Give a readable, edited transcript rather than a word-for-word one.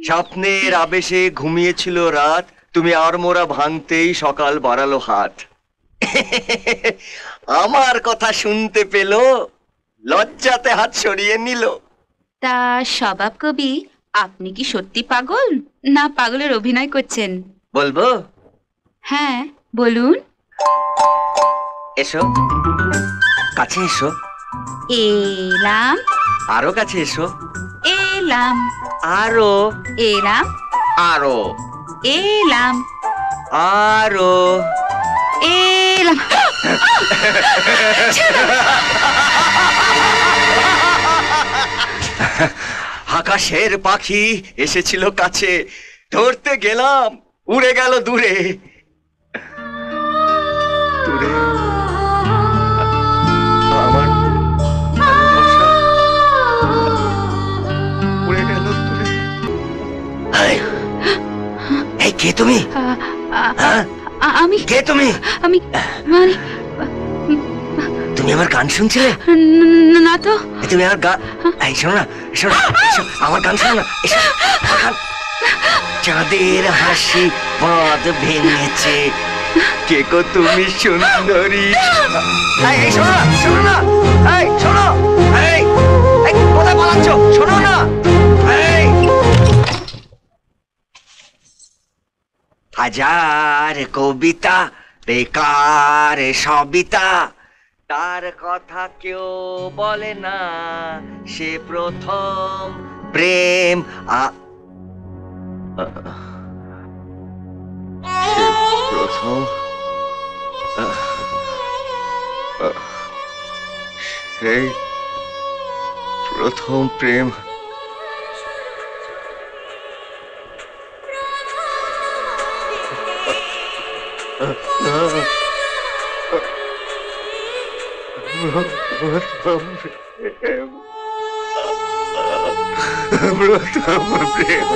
স্বপ্নের আবেশে ঘুমিয়েছিল রাত, তুমি আড়মোড়া ভাঙতেই সকাল বাড়ালো হাত। আমার কথা শুনতে পেল, লজ্জাতে হাত সরিয়ে নিল। তা স্বভাব কবি, আপনি কি সত্যি পাগল না পাগলের অভিনয় করছেন? বলবো? হ্যাঁ বলুন। এসো, কাছে এসো। এলাম। আরো কাছে এসো। এলাম। আরো। এলাম। আরো। এলাম। আরো। এলাম। আকাশের পাখি এসেছিল কাছে, ধরতে গেলাম উড়ে গেল দূরে দূরে। আমার ভালোবাসা উড়ে গেল দূরে। এই কে তুমি? আমি কে তুমি? আমি মানে তুমি আমার গান শুনছিলে? না তো। তুমি আমার গান, এই শোনো না, শোনো, আমার গান শোনো না। চাঁদের হাসি বাঁধ ভেঙেছে, কে গো তুমি সুন্দরী। এই শোনো না, শোনো না, এই শোনো, এই কোথায় পালাচ্ছ? শোনো না। এই হাজার কবিতা বেকার সবিতা, তার কথা কেউ বলে না, সে প্রথম প্রেম। সে প্রথম সেই প্রথম প্রেম। প্রথম প্রেম।